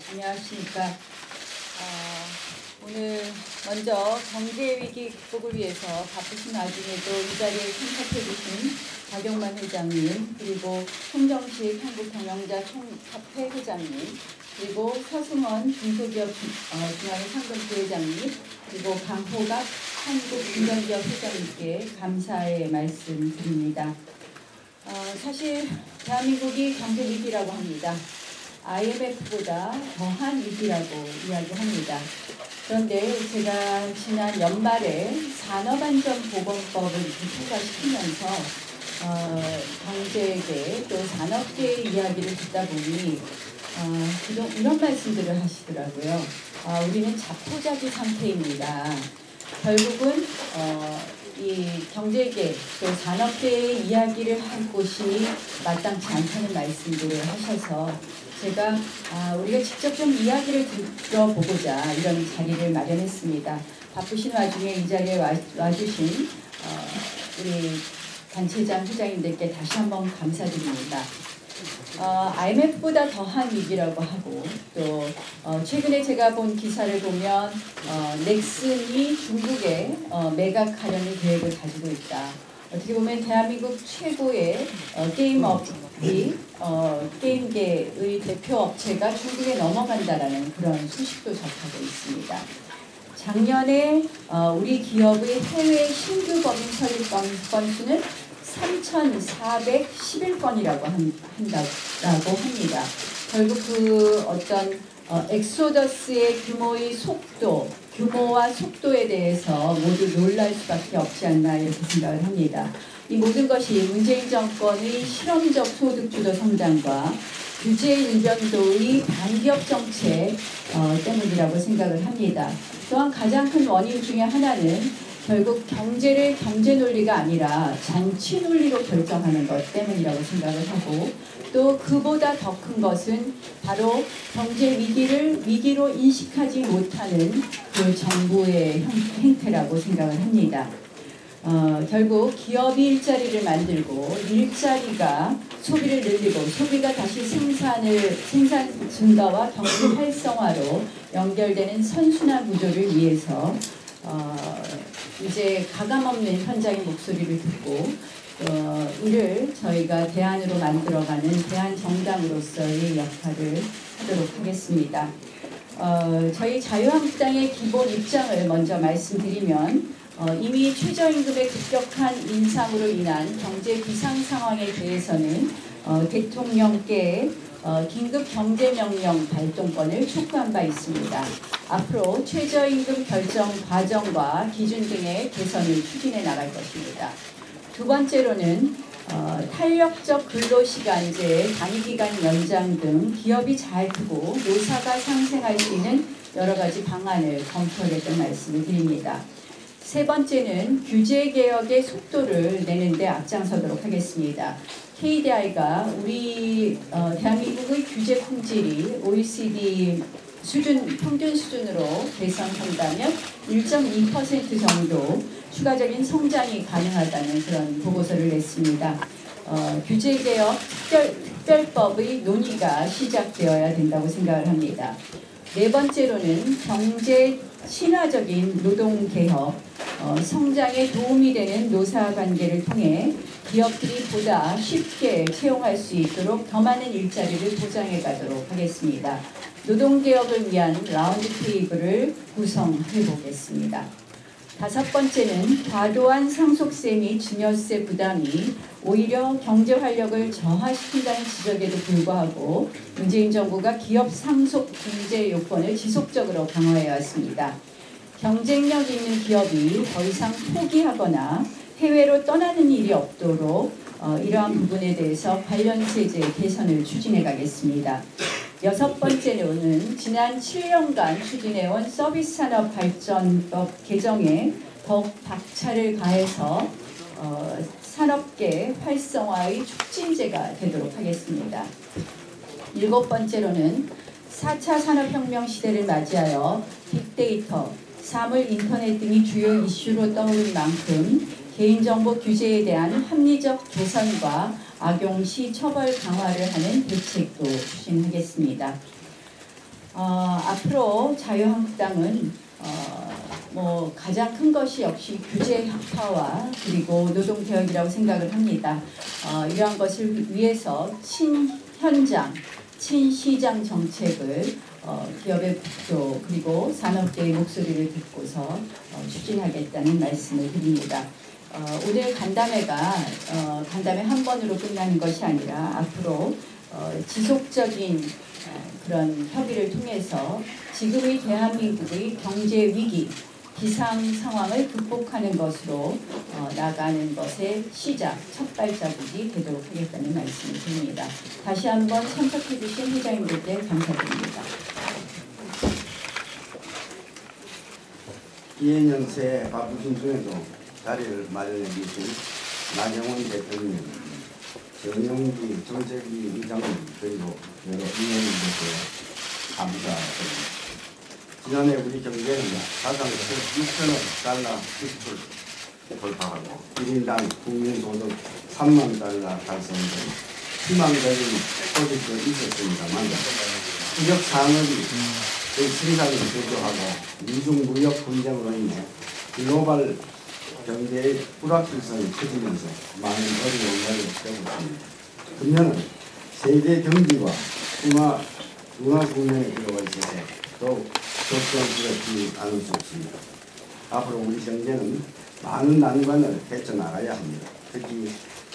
안녕하십니까. 오늘 먼저 경제위기 극복을 위해서 바쁘신 와중에도 이 자리에 참석해 주신 박용만 회장님, 그리고 송정식 한국경영자 총협회 회장님, 그리고 서승원 중소기업 중앙회 상금부회장님, 그리고 강호갑 한국중견기업 회장님께 감사의 말씀 드립니다. 사실 대한민국이 경제위기라고 합니다. IMF보다 더한 위기라고 이야기합니다. 그런데 제가 지난 연말에 산업안전보건법을 통과시키면서 경제계 또 산업계의 이야기를 듣다 보니 이런 말씀들을 하시더라고요. 우리는 자포자기 상태입니다. 결국은 이 경제계 또 산업계의 이야기를 할 곳이 마땅치 않다는 말씀들을 하셔서 제가 우리가 직접 좀 이야기를 들어보고자 이런 자리를 마련했습니다. 바쁘신 와중에 이 자리에 와주신 우리 단체장 회장님들께 다시 한번 감사드립니다. IMF보다 더한 위기라고 하고 또 최근에 제가 본 기사를 보면 넥슨이 중국에 매각하려는 계획을 가지고 있다. 어떻게 보면 대한민국 최고의 게임업이 게임계의 대표 업체가 중국에 넘어간다라는 그런 소식도 접하고 있습니다. 작년에 우리 기업의 해외 신규 법인 설립 건수는 3,411건이라고 한다고 합니다. 결국 그 어떤 엑소더스의 규모와 속도에 대해서 모두 놀랄 수밖에 없지 않나 이렇게 생각을 합니다. 이 모든 것이 문재인 정권의 실험적 소득주도 성장과 규제 일변도의 반기업 정책 때문이라고 생각을 합니다. 또한 가장 큰 원인 중에 하나는 결국 경제를 경제 논리가 아니라 정치 논리로 결정하는 것 때문이라고 생각을 하고 또 그보다 더 큰 것은 바로 경제 위기를 위기로 인식하지 못하는 그 정부의 행태라고 생각을 합니다. 결국 기업이 일자리를 만들고 일자리가 소비를 늘리고 소비가 다시 생산 증가와 경제 활성화로 연결되는 선순환 구조를 위해서 이제 가감없는 현장의 목소리를 듣고 이를 저희가 대안으로 만들어가는 대한정당으로서의 역할을 하도록 하겠습니다. 저희 자유한국당의 기본 입장을 먼저 말씀드리면 이미 최저임금의 급격한 인상으로 인한 경제 비상 상황에 대해서는 대통령께 긴급 경제명령 발동권을 촉구한 바 있습니다. 앞으로 최저임금 결정 과정과 기준 등의 개선을 추진해 나갈 것입니다. 두 번째로는 탄력적 근로시간제, 단위기간 연장 등 기업이 잘 크고 노사가 상생할 수 있는 여러 가지 방안을 검토하겠다는 말씀을 드립니다. 세 번째는 규제개혁의 속도를 내는 데 앞장서도록 하겠습니다. KDI가 우리 대한민국의 규제 품질이 OECD 평균 수준으로 개선한다면 1.2% 정도 추가적인 성장이 가능하다는 그런 보고서를 냈습니다. 규제개혁 특별법의 논의가 시작되어야 된다고 생각을 합니다. 네 번째로는 경제 친화적인 노동개혁, 성장에 도움이 되는 노사관계를 통해 기업들이 보다 쉽게 채용할 수 있도록 더 많은 일자리를 보장해 가도록 하겠습니다. 노동개혁을 위한 라운드 테이블을 구성해 보겠습니다. 다섯 번째는 과도한 상속세 및 증여세 부담이 오히려 경제 활력을 저하시킨다는 지적에도 불구하고 문재인 정부가 기업 상속 중재 요건을 지속적으로 강화해 왔습니다. 경쟁력 있는 기업이 더 이상 포기하거나 해외로 떠나는 일이 없도록 이러한 부분에 대해서 관련 세제 개선을 추진해 가겠습니다. 여섯 번째로는 지난 7년간 추진해온 서비스산업발전법 개정에 더욱 박차를 가해서 산업계 활성화의 촉진제가 되도록 하겠습니다. 일곱 번째로는 4차 산업혁명 시대를 맞이하여 빅데이터, 사물 인터넷 등이 주요 이슈로 떠오른 만큼 개인정보 규제에 대한 합리적 개선과 악용 시 처벌 강화를 하는 대책도 추진하겠습니다. 앞으로 자유한국당은 뭐 가장 큰 것이 역시 규제 혁파와 그리고 노동개혁이라고 생각을 합니다. 이러한 것을 위해서 친현장, 친시장 정책을 기업의 국조 그리고 산업계의 목소리를 듣고서 추진하겠다는 말씀을 드립니다. 오늘 간담회가 간담회 한 번으로 끝나는 것이 아니라 앞으로 지속적인 그런 협의를 통해서 지금의 대한민국의 경제 위기, 비상 상황을 극복하는 것으로 나가는 것의 시작, 첫 발자국이 되도록 하겠다는 말씀을 드립니다. 다시 한번 참석해 주신 회장님들께 감사드립니다. 이해년 새 바쁘신 중에도 자리를 마련해 주신 나경원 대표님, 정영기 정책위 의장님 그리고 여러 위원님들께 감사드립니다. 지난해 우리 경제는 가장 6천억 달러 수출을 돌파하고 1인당 국민소득 3만 달러 달성 등 희망적인 소식도 있었습니다만 지역 산업이 생산을 저조하고 미중 무역 분쟁으로 인해 글로벌 경제의 불확실성이 커지면서 많은 어려움을 겪었습니다. 금년은 세계 경기와 문화 국면에 들어가 있어서 더욱 걱정스럽지 않을 수 없습니다. 앞으로 우리 경제는 많은 난관을 헤쳐나가야 합니다. 특히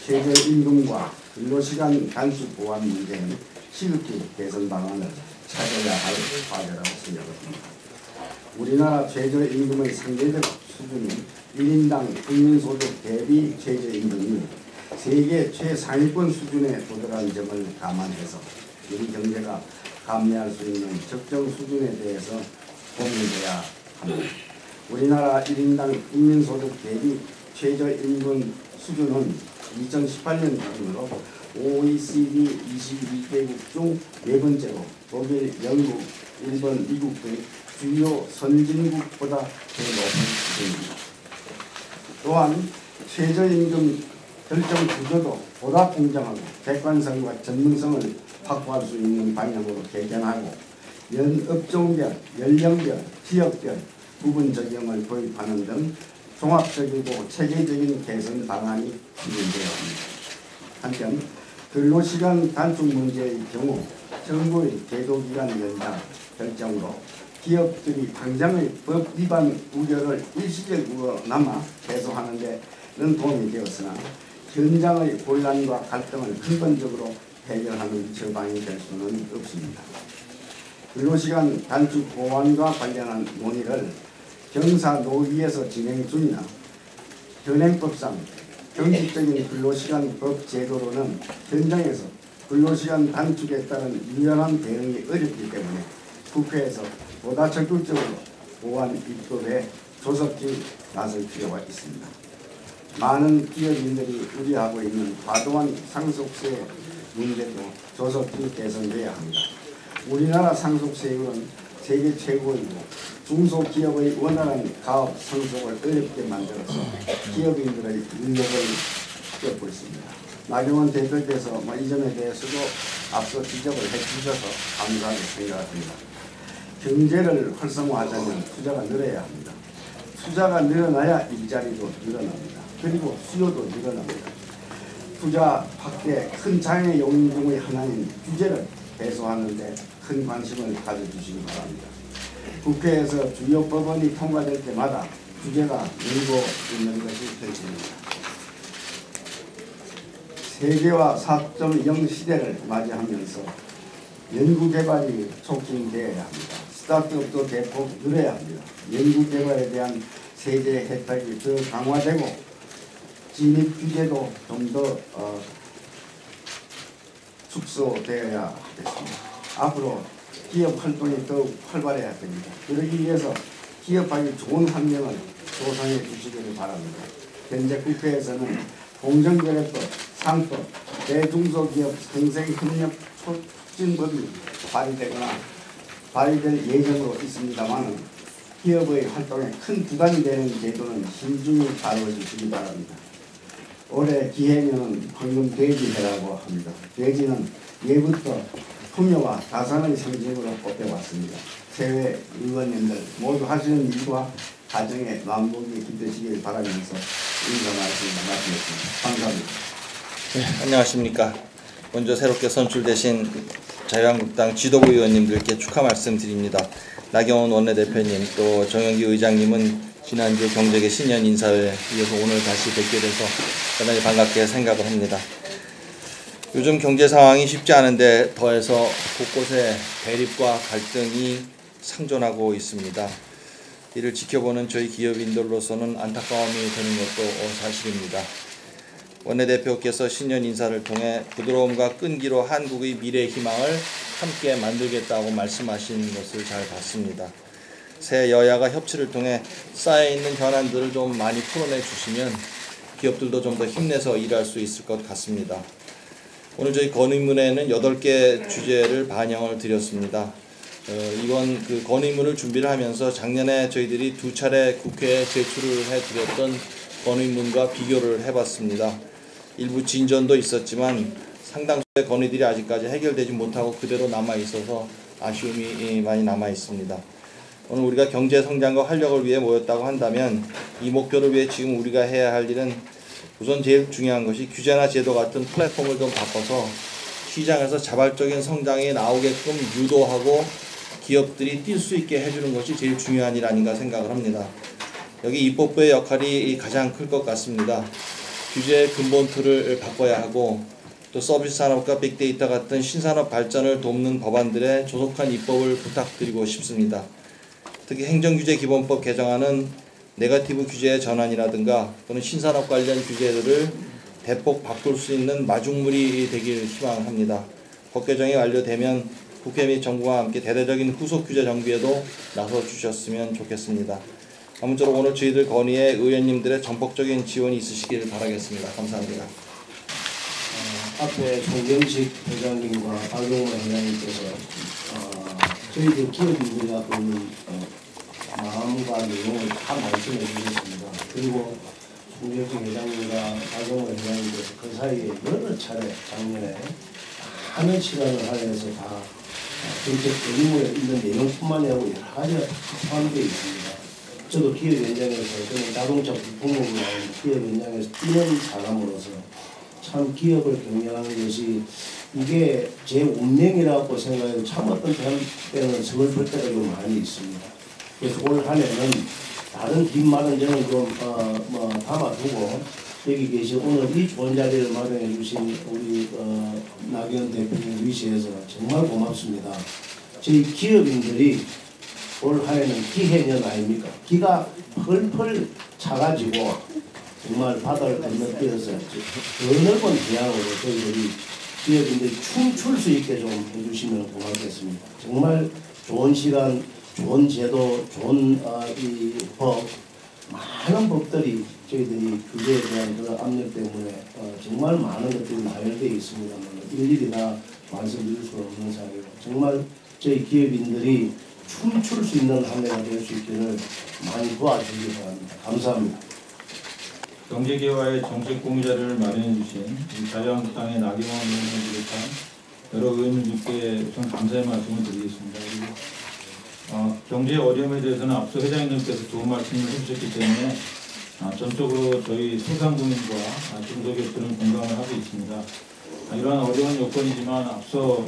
최저임금과 근로시간 단축 보완 문제는 시급히 개선 방안을 찾아야 할 과제라고 생각합니다. 우리나라 최저임금의 상대적 수준은 1인당 국민소득 대비 최저임금이 세계 최상위권 수준에 도달한 점을 감안해서 우리 경제가 감내할 수 있는 적정 수준에 대해서 고민돼야 합니다. 우리나라 1인당 국민소득 대비 최저임금 수준은 2018년 기준으로 OECD 22개국 중 4번째로 독일, 영국, 일본, 미국 등 주요 선진국보다 더 높은 수준입니다. 또한 최저임금 결정 구조도 보다 공정하고 객관성과 전문성을 확보할 수 있는 방향으로 개편하고 업종별, 연령별, 지역별 부분 적용을 도입하는 등 종합적이고 체계적인 개선 방안이 추진되어 합니다. 한편 근로시간 단축 문제의 경우 정부의 제도기간 연장 결정으로 기업들이 당장의 법 위반 우려를 일시적으로나마 해소하는 데는 도움이 되었으나 현장의 혼란과 갈등을 근본적으로 해결하는 처방이 될 수는 없습니다. 근로시간 단축 보완과 관련한 논의를 경사노위에서 진행 중이나 현행법상 정식적인 근로시간 법 제도로는 현장에서 근로시간 단축에 따른 유연한 대응이 어렵기 때문에 국회에서 보다 적극적으로 보완 입법에 조속히 나설 필요가 있습니다. 많은 기업인들이 우려하고 있는 과도한 상속세 문제도 조속히 개선돼야 합니다. 우리나라 상속세율은 세계 최고이고 중소기업의 원활한 가업 상속을 어렵게 만들어서 기업인들의 능력을 겪고 있습니다. 나경원 대표께서 이 점에 대해서도 앞서 지적을 해주셔서 감사하게 생각합니다. 경제를 활성화하자면 투자가 늘어야 합니다. 투자가 늘어나야 일자리도 늘어납니다. 그리고 수요도 늘어납니다. 투자 확대 큰 장애 요인 중의 하나인 규제를 해소하는 데 큰 관심을 가져주시기 바랍니다. 국회에서 주요 법안이 통과될 때마다 규제가 늘고 있는 것이 현실입니다. 세계화 4.0 시대를 맞이하면서 연구개발이 촉진되어야 합니다. 스타트업도 대폭 늘어야 합니다. 연구개발에 대한 세제 혜택이 더 강화되고 진입 규제도 좀 더 축소되어야 하겠습니다. 앞으로 기업 활동이 더욱 활발해야 됩니다. 그러기 위해서 기업하기 좋은 환경을 조성해 주시기를 바랍니다. 현재 국회에서는 공정거래법, 상법, 대중소기업 상생협력 촉진법이 발의될 예정으로 있습니다만 기업의 활동에 큰 부담이 되는 제도는 신중히 다루어 주시기 바랍니다. 올해 기해년은 황금 돼지해라고 합니다. 돼지는 예부터 품위와 다산의 상징으로 꼽혀왔습니다. 세회 의원님들 모두 하시는 일과 가정에 만복이 깃드시길 바라면서 인사 말씀을 마치겠습니다. 감사합니다. 네, 안녕하십니까. 먼저 새롭게 선출되신 자유한국당 지도부 의원님들께 축하 말씀드립니다. 나경원 원내대표님 또 정영기 의장님은 지난주 경제계 신년 인사에 이어서 오늘 다시 뵙게 돼서 대단히 반갑게 생각을 합니다. 요즘 경제 상황이 쉽지 않은데 더해서 곳곳에 대립과 갈등이 상존하고 있습니다. 이를 지켜보는 저희 기업인들로서는 안타까움이 되는 것도 사실입니다. 원내대표께서 신년 인사를 통해 부드러움과 끈기로 한국의 미래 희망을 함께 만들겠다고 말씀하신 것을 잘 봤습니다. 새 여야가 협치를 통해 쌓여있는 현안들을 좀 많이 풀어내 주시면 기업들도 좀 더 힘내서 일할 수 있을 것 같습니다. 오늘 저희 건의문에는 8개 주제를 반영을 드렸습니다. 이번 그 건의문을 준비를 하면서 작년에 저희들이 2차례 국회에 제출을 해드렸던 건의문과 비교를 해봤습니다. 일부 진전도 있었지만 상당수의 건의들이 아직까지 해결되지 못하고 그대로 남아있어서 아쉬움이 많이 남아있습니다. 오늘 우리가 경제 성장과 활력을 위해 모였다고 한다면 이 목표를 위해 지금 우리가 해야 할 일은 우선 제일 중요한 것이 규제나 제도 같은 플랫폼을 좀 바꿔서 시장에서 자발적인 성장이 나오게끔 유도하고 기업들이 뛸 수 있게 해주는 것이 제일 중요한 일 아닌가 생각을 합니다. 여기 입법부의 역할이 가장 클 것 같습니다. 규제의 근본 틀을 바꿔야 하고 또 서비스 산업과 빅데이터 같은 신산업 발전을 돕는 법안들의 조속한 입법을 부탁드리고 싶습니다. 특히 행정규제기본법 개정안은 네거티브 규제의 전환이라든가 또는 신산업 관련 규제들을 대폭 바꿀 수 있는 마중물이 되길 희망합니다. 법 개정이 완료되면 국회 및 정부와 함께 대대적인 후속 규제 정비에도 나서 주셨으면 좋겠습니다. 아무쪼록 오늘 저희들 건의에 의원님들의 전폭적인 지원이 있으시길 바라겠습니다. 감사합니다. 앞에 송경식 회장님과 박용원 회장님께서 저희들 기업인들이 갖고 있는 마음과 내용을 다 말씀해 주셨습니다. 그리고 송경식 회장님과 박용원 회장님께서 그 사이에 여러 차례 작년에 많은 시간을 할애해서 다 정책 건의문에 있는 내용뿐만이 아니고 여러 가지가 다 포함되어 있습니다. 저도 기업 현장에서 저는 자동차 부품업을 하는 기업 현장에서 뛰는 사람으로서 참 기업을 경영하는 것이 이게 제 운명이라고 생각해서 참 어떤 때는 서글플 때가 좀 많이 있습니다. 그래서 올 한 해는 다른 뒷말은 저는 좀 담아두고 여기 계신 오늘 이 좋은 자리를 마련해 주신 우리 나경원 대표님 위시해서 정말 고맙습니다. 저희 기업인들이 올 한 해는 기해년 아닙니까? 기가 펄펄 차가지고 정말 바다를 건너뛰어서 더 넓은 해양으로 저희들이 기업인들이 춤출 수 있게 좀 해주시면 고맙겠습니다. 정말 좋은 시간, 좋은 제도, 좋은 이 법, 많은 법들이 저희들이 규제에 대한 그런 압력 때문에 정말 많은 것들이 나열되어 있습니다만 일일이 다 말씀드릴 수 없는 사례로 정말 저희 기업인들이 춤출 수 있는 한 해가 될 수 있기를 많이 도와주시기 바랍니다. 감사합니다. 경제개화의 정책 공유자를 마련해 주신 자유한국당의 나경원 의원을 비롯한 여러 의원님들께 우선 감사의 말씀을 드리겠습니다. 그리고 경제 어려움에 대해서는 앞서 회장님께서 좋은 말씀을 해주셨기 때문에 전적으로 저희 소상공인과 중소기업들은 공감을 하고 있습니다. 이러한 어려운 요건이지만 앞서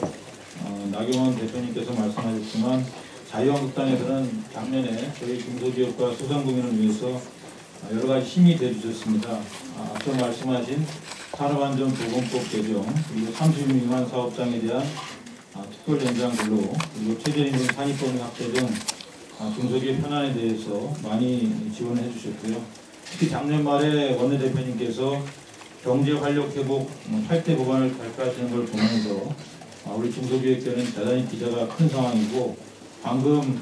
나경원 대표님께서 말씀하셨지만 자유한국당에서는 작년에 저희 중소기업과 소상공인을 위해서 여러 가지 힘이 되어주셨습니다. 앞서 말씀하신 산업안전보건법 개정, 그리고 30인 미만 사업장에 대한 특별 연장 근로, 그리고 최저임금 산입범위 확대 등 중소기업 현안에 대해서 많이 지원해 주셨고요. 특히 작년 말에 원내대표님께서 경제 활력 회복 8대 법안을 발표하시는 걸 보면서 우리 중소기업계는 대단히 기대가 큰 상황이고 방금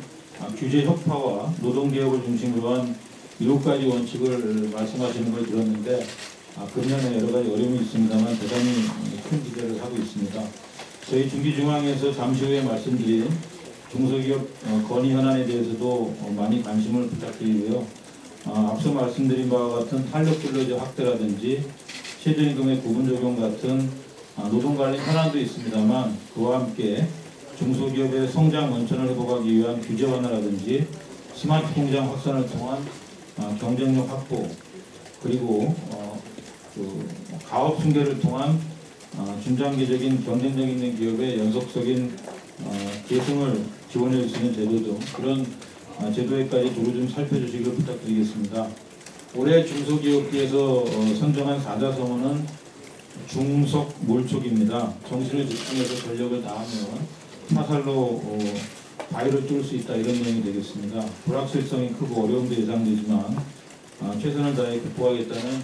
규제 혁파와 노동개혁을 중심으로 한 7가지 원칙을 말씀하시는 걸 들었는데 금년에 여러 가지 어려움이 있습니다만 대단히 큰 기대를 하고 있습니다. 저희 중기중앙에서 잠시 후에 말씀드린 중소기업 건의 현안에 대해서도 많이 관심을 부탁드리고요. 앞서 말씀드린 바와 같은 탄력근로제 확대라든지 최저임금의 구분 적용 같은 노동관리 현안도 있습니다만 그와 함께 중소기업의 성장 원천을 회복하기 위한 규제 완화라든지 스마트 공장 확산을 통한 경쟁력 확보, 그리고 가업 승계를 통한 중장기적인 경쟁력 있는 기업의 연속적인 계승을 지원해 줄 수 있는 제도 등 그런 제도에까지 두루 좀 살펴주시길 부탁드리겠습니다. 올해 중소기업부에서 선정한 4자성어는 중석몰촉입니다. 정신을 집중해서 전력을 다하면 화살로 바위를 뚫을 수 있다, 이런 내용이 되겠습니다. 불확실성이 크고 어려움도 예상되지만 최선을 다해 극복하겠다는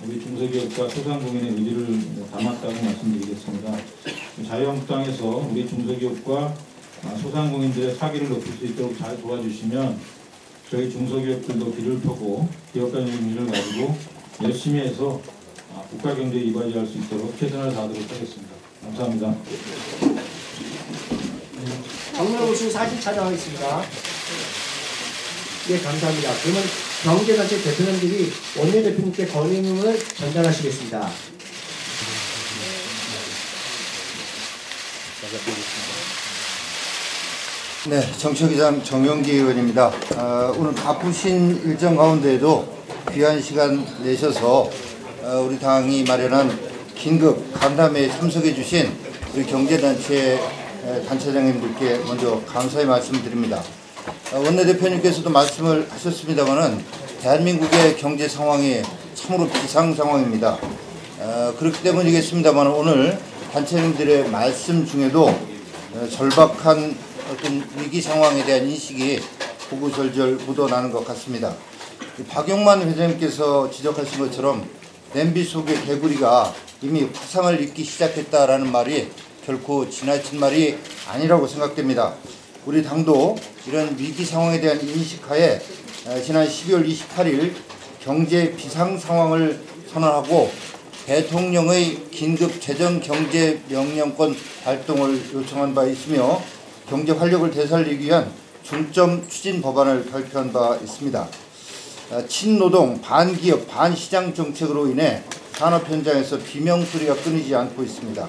우리 중소기업과 소상공인의 의지를 담았다고 말씀드리겠습니다. 자유한국당에서 우리 중소기업과 소상공인들의 사기를 높일 수 있도록 잘 도와주시면 저희 중소기업들도 귀를 펴고 기업 간의 의미를 가지고 열심히 해서 국가 경제에 이바지할 수 있도록 최선을 다하도록 하겠습니다. 감사합니다. 정면 오신 사진 촬영하겠습니다. 예, 감사합니다. 그러면 경제단체 대표님들이 원내대표님께 건의문을 전달하시겠습니다. 네, 정책위장 정영기 의원입니다. 오늘 바쁘신 일정 가운데에도 귀한 시간 내셔서 우리 당이 마련한 긴급 간담회에 참석해 주신 우리 경제단체 단체장님들께 먼저 감사의 말씀드립니다. 원내대표님께서도 말씀을 하셨습니다마는 대한민국의 경제 상황이 참으로 비상 상황입니다. 그렇기 때문이겠습니다만 오늘 단체님들의 말씀 중에도 절박한 어떤 위기 상황에 대한 인식이 구구절절 묻어나는 것 같습니다. 박용만 회장님께서 지적하신 것처럼 냄비 속의 개구리가 이미 화상을 입기 시작했다라는 말이 결코 지나친 말이 아니라고 생각됩니다. 우리 당도 이런 위기 상황에 대한 인식하에 지난 12월 28일 경제 비상 상황을 선언하고 대통령의 긴급 재정 경제 명령권 발동을 요청한 바 있으며 경제 활력을 되살리기 위한 중점 추진 법안을 발표한 바 있습니다. 친노동, 반기업, 반시장 정책으로 인해 산업 현장에서 비명소리가 끊이지 않고 있습니다.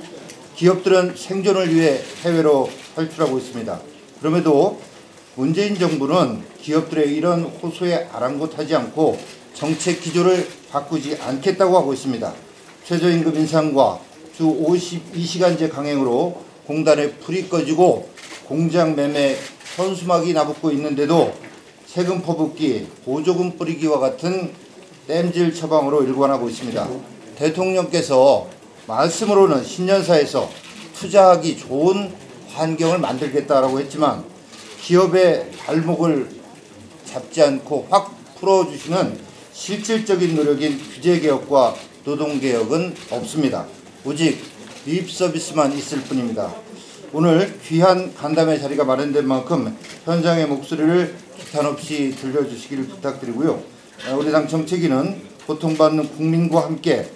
기업들은 생존을 위해 해외로 탈출하고 있습니다. 그럼에도 문재인 정부는 기업들의 이런 호소에 아랑곳하지 않고 정책 기조를 바꾸지 않겠다고 하고 있습니다. 최저임금 인상과 주 52시간제 강행으로 공단에 불이 꺼지고 공장 매매 현수막이 나붙고 있는데도 세금 퍼붓기, 보조금 뿌리기와 같은 땜질 처방으로 일관하고 있습니다. 대통령께서 말씀으로는 신년사에서 투자하기 좋은 환경을 만들겠다라고 했지만 기업의 발목을 잡지 않고 확 풀어주시는 실질적인 노력인 규제개혁과 노동개혁은 없습니다. 오직 립서비스만 있을 뿐입니다. 오늘 귀한 간담회 자리가 마련된 만큼 현장의 목소리를 기탄 없이 들려주시기를 부탁드리고요. 우리 당 정책위는 고통받는 국민과 함께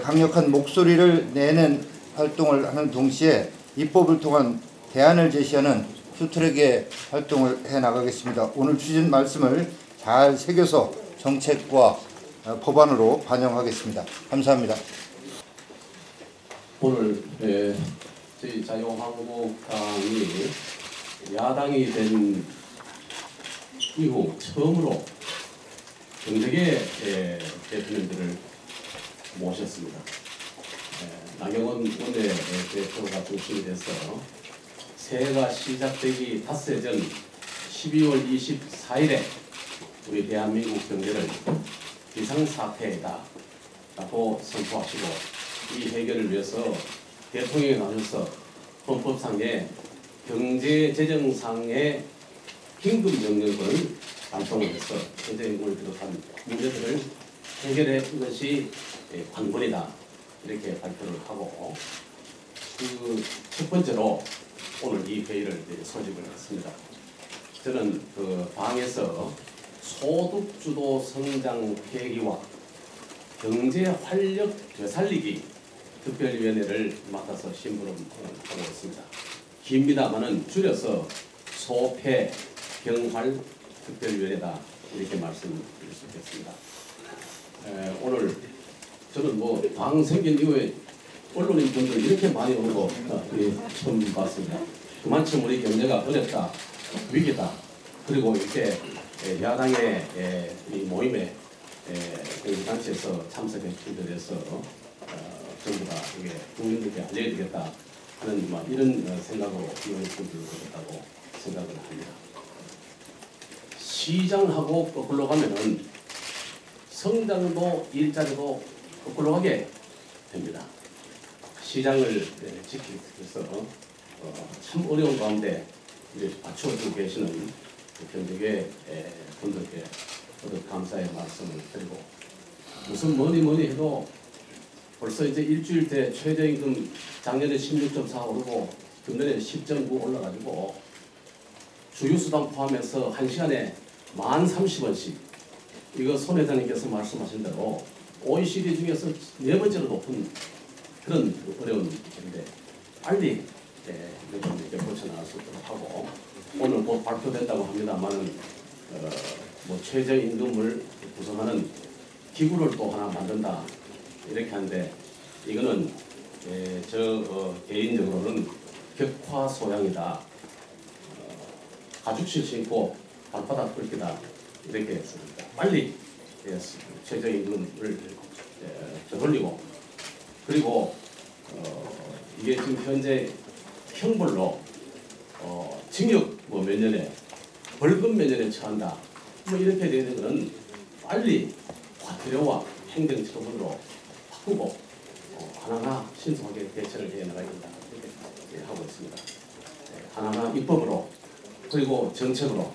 강력한 목소리를 내는 활동을 하는 동시에 입법을 통한 대안을 제시하는 투트랙의 활동을 해나가겠습니다. 오늘 주신 말씀을 잘 새겨서 정책과 법안으로 반영하겠습니다. 감사합니다. 오늘 저희 자유한국당이 야당이 된 이후 처음으로 정책의 대표님들을 모셨습니다. 나경원 원내대표가 중심이 돼서 새해가 시작되기 닷새 전 12월 24일에 우리 대한민국 경제를 비상사태이다 라고 선포하시고 이 해결을 위해서 대통령이 나서서 헌법상의 경제재정상의 긴급명령을 발동을 해서 경제임금을 비롯한 문제들을 해결한 것이 관건이다 이렇게 발표를 하고 그 첫 번째로 오늘 이 회의를 소집을 했습니다. 저는 그 당에서 소득주도 성장 폐기와 경제 활력 되살리기 특별위원회를 맡아서 심부름하고 있습니다. 깁니다만은 줄여서 소패 경활 특별위원회다 이렇게 말씀드릴 수 있겠습니다. 오늘 저는 당 생긴 이후에 언론인분들 이렇게 많이 오는 거 처음 봤습니다. 그만큼 우리 경제가 어렵다, 위기다. 그리고 이렇게 야당의 이 모임에 그 당시에서 참석해 주들에서 전부 다 이게 국민들께 알려야 되겠다 하는 이런 생각으로 의원분들을 오셨다고 생각을 합니다. 시장하고 거꾸로 가면은 성장도 일자리도 거꾸로 가게 됩니다. 시장을 지키기 위해서 참 어려운 가운데 받쳐주고 계시는 경제계 분들께 저도 감사의 말씀을 드리고, 무슨 뭐니 해도 벌써 이제 일주일 돼 최저임금 작년에 16.4 오르고 금년에 10.9 올라가지고 주유수당 포함해서 1시간에 1030원씩, 이거 손 회장님께서 말씀하신 대로 OECD 중에서 4번째로 높은 그런 어려운 일인데 빨리 이렇게 고쳐나갈 수 있도록 하고, 오늘 곧 발표된다고 합니다만은 최저임금을 구성하는 기구를 또 하나 만든다 이렇게 하는데, 이거는 개인적으로는 격화소양이다, 가죽실 신고 발바닥 긁기다 이렇게 했습니다. 빨리 최저임금을 되돌리고, 그리고 이게 지금 현재 형벌로 징역 몇 년에 벌금 몇 년에 처한다 이렇게 되는 것은 빨리 과태료와 행정처분으로 바꾸고 하나하나 신속하게 대처를 해 나가야 된다 이렇게 하고 있습니다. 하나하나 입법으로 그리고 정책으로